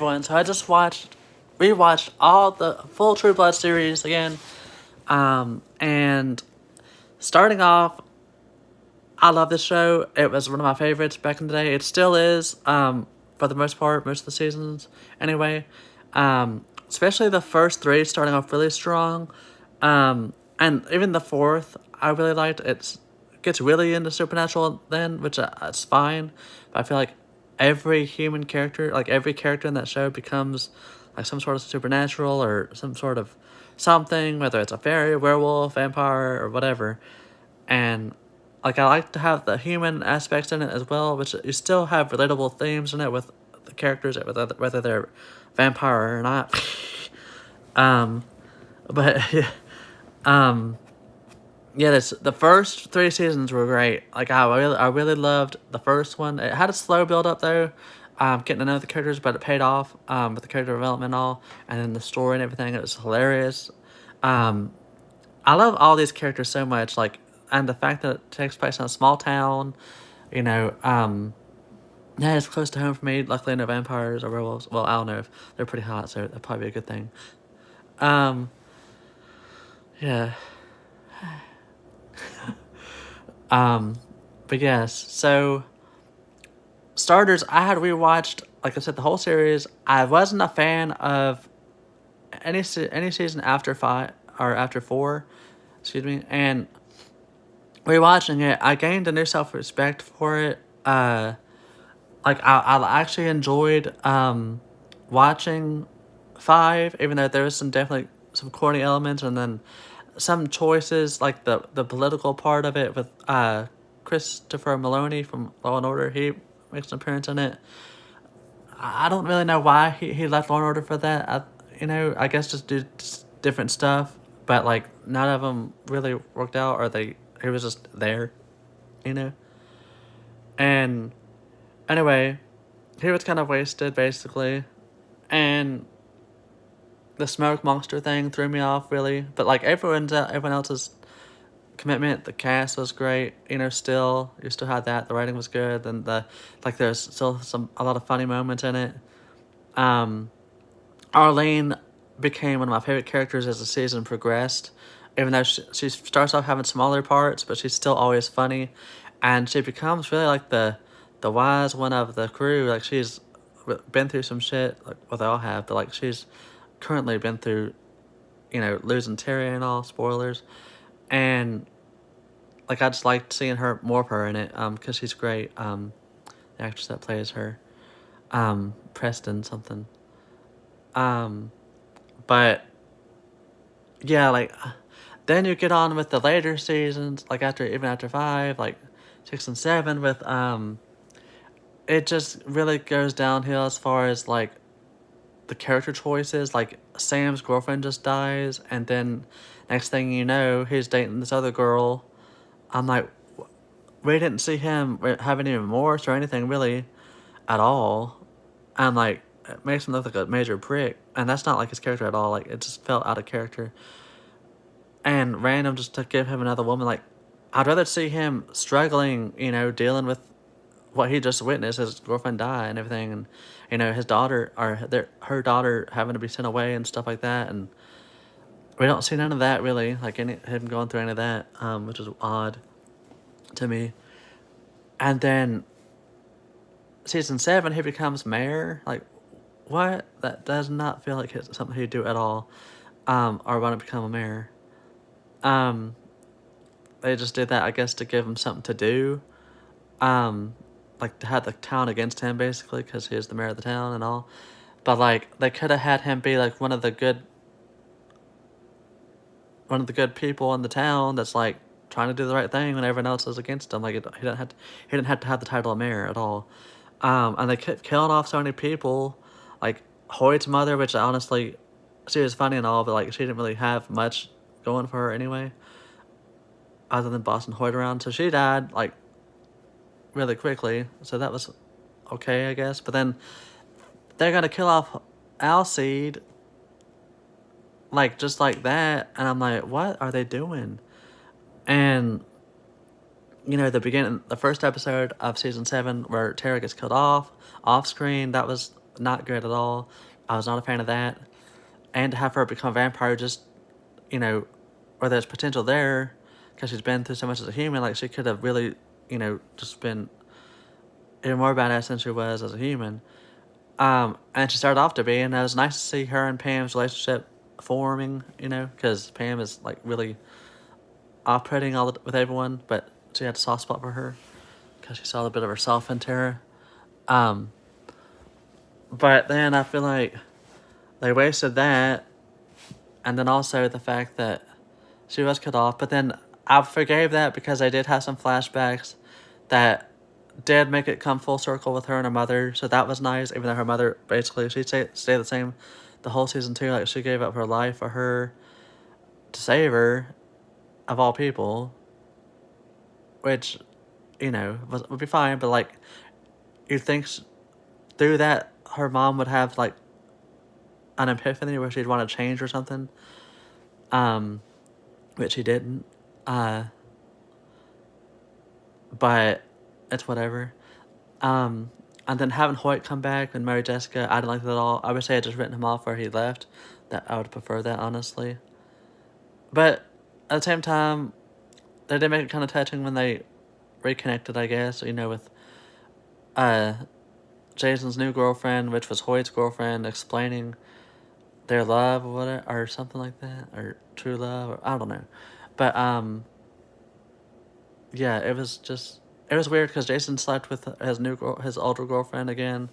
everyone. So I just rewatched all the full True Blood series again. And starting off, I love this show. It was one of my favorites back in the day. It still is, for the most part, most of the seasons anyway. Especially the first three starting off really strong. And even the fourth, I really liked. It gets really into supernatural then, which is fine. But I feel like every human character, like every character in that show becomes like some sort of supernatural or some sort of something, whether it's a fairy, werewolf, vampire, or whatever. And like I like to have the human aspects in it as well, which you still have relatable themes in it with the characters, whether they're vampire or not. um, but yeah, the first three seasons were great. Like I really loved the first one. It had a slow build up though, getting to know the characters, but it paid off. With the character development and all, and then the story and everything. It was hilarious. I love all these characters so much. Like, and the fact that it takes place in a small town, you know. Yeah, it's close to home for me. Luckily, no vampires or werewolves. Well, I don't know if they're pretty hot, so that'd probably be a good thing. Um, yeah. Um, but yes, so starters, I had rewatched, like I said, the whole series. I wasn't a fan of any season after five or after four, excuse me, and rewatching it, I gained a new self respect for it. Like I actually enjoyed watching five, even though there was definitely some corny elements, and then some choices like the political part of it with Christopher Maloney from Law and Order. He makes an appearance in it. I don't really know why he left Law and Order for that. I guess just do different stuff, but like none of them really worked out, or he was just there, you know. And anyway, he was kind of wasted basically, and the smoke monster thing threw me off really. But like everyone else's commitment, the cast was great. Still you still had that. The writing was good, and there's still a lot of funny moments in it. Arlene became one of my favorite characters as the season progressed. Even though she starts off having smaller parts, but she's still always funny, and she becomes really like the wise one of the crew. Like she's been through some shit, like well they all have, but like she's currently been through, losing Terry and all, spoilers, and like I just liked seeing more of her in it, because she's great. The actress that plays her, Preston something, but yeah, like then you get on with the later seasons, like after five, like 6 and 7 with it just really goes downhill as far as like the character choices. Like Sam's girlfriend just dies, and then next thing you know, he's dating this other girl. I'm like, we didn't see him have any remorse or anything really, at all, and like it makes him look like a major prick, and that's not like his character at all. Like it just felt out of character, and random just to give him another woman. Like I'd rather see him struggling, dealing with what he just witnessed, his girlfriend die and everything, and his daughter or her daughter having to be sent away and stuff like that, and we don't see none of that really, like him going through any of that, which is odd to me. And then season 7, he becomes mayor. Like, what? That does not feel like it's something he'd do at all, or want to become a mayor. They just did that, I guess, to give him something to do. Like to have the town against him basically because he is the mayor of the town and all. But like they could have had him be like one of the good people in the town that's like trying to do the right thing when everyone else is against him. Like he didn't have to have the title of mayor at all. And they kept killing off so many people, like Hoyt's mother, which honestly, she was funny and all, but like she didn't really have much going for her anyway, other than bossing Hoyt around. So she died like really quickly, so that was okay, I guess. But then they're gonna kill off Alcide, like just like that, and I'm like, what are they doing? And the first episode of season 7 where Tara gets killed off screen, that was not good at all. I was not a fan of that. And to have her become a vampire, just, you know, or there's potential there, because she's been through so much as a human, like, she could have really, just been even more badass than she was as a human. And she started off to be, and it was nice to see her and Pam's relationship forming, because Pam is, like, really off-putting with everyone, but she had a soft spot for her, because she saw a bit of herself into her. Um, but then I feel like they wasted that, and then also the fact that she was cut off, but then I forgave that because I did have some flashbacks that did make it come full circle with her and her mother, so that was nice, even though her mother, basically, she stayed the same the whole season 2, like, she gave up her life for her to save her, of all people, which, would be fine, but, like, you'd think through that, her mom would have, like, an epiphany where she'd want to change or something, which she didn't, but it's whatever. And then having Hoyt come back and marry Jessica, I didn't like that at all. I wish they had just written him off where he left. That I would prefer that, honestly. But at the same time, they did make it kind of touching when they reconnected, I guess, with uh, Jason's new girlfriend, which was Hoyt's girlfriend, explaining their love or whatever, or something like that, or true love, or I don't know. But yeah, it was weird because Jason slept with his older girlfriend again,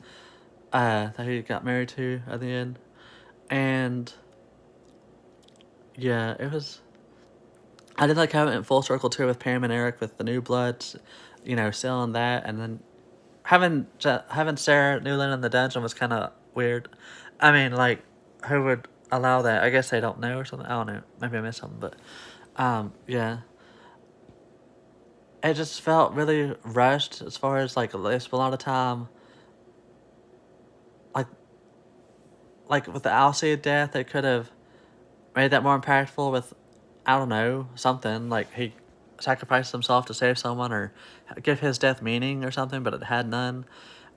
that he got married to at the end, and yeah, it was. I did like having it full circle too with Pam and Eric with the New Bloods, selling that, and then having Sarah Newland in the dungeon was kind of weird. I mean, like, who would allow that? I guess they don't know or something. I don't know. Maybe I missed something, but yeah. It just felt really rushed as far as, like, they spent a lot of time, like with the Alcide death. They could have made that more impactful with, I don't know, something like he sacrificed himself to save someone, or give his death meaning or something, but it had none.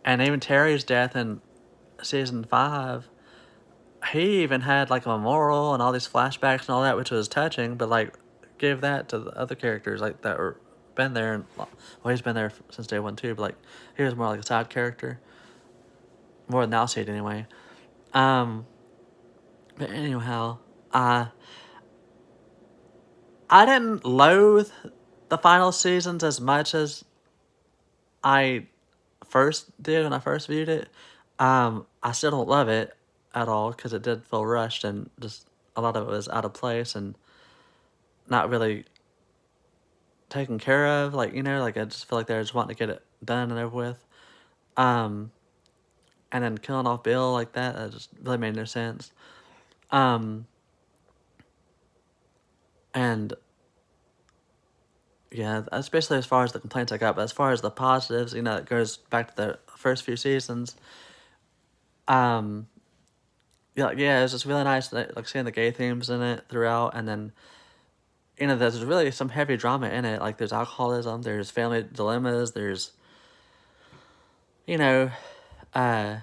And even Terry's death in season 5, he even had, like, a memorial and all these flashbacks and all that, which was touching, but, like, give that to the other characters, like, that were been there, and, well, he's been there since day one too, but, like, he was more like a side character, more than Alcide anyway. But anyhow, I didn't loathe the final seasons as much as I first did when I first viewed it. I still don't love it at all because it did feel rushed, and just a lot of it was out of place and not really taken care of. Like, like, I just feel like they're just wanting to get it done and over with. And then killing off Bill like that just really made no sense. And yeah, especially as far as the complaints I got, but as far as the positives, it goes back to the first few seasons. Yeah, it was just really nice, like, seeing the gay themes in it throughout, and then, there's really some heavy drama in it. Like, there's alcoholism, there's family dilemmas, there's, you know, uh,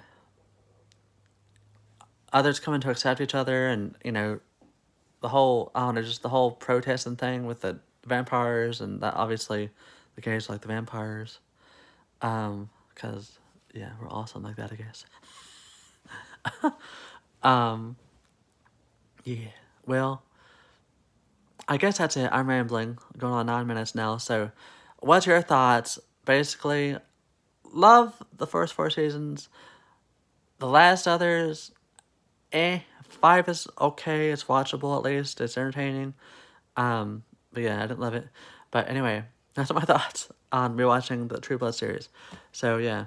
others coming to accept each other, and, the whole, I don't know, just the whole protesting thing with the vampires, and that obviously the gays like the vampires. Because, yeah, we're awesome like that, I guess. Yeah, well, I guess that's it. I'm rambling, going on 9 minutes now. So, what's your thoughts? Basically, love the first 4 seasons. The last others, eh. 5 is okay. It's watchable at least. It's entertaining. But yeah, I didn't love it. But anyway, that's my thoughts on rewatching the True Blood series. So yeah.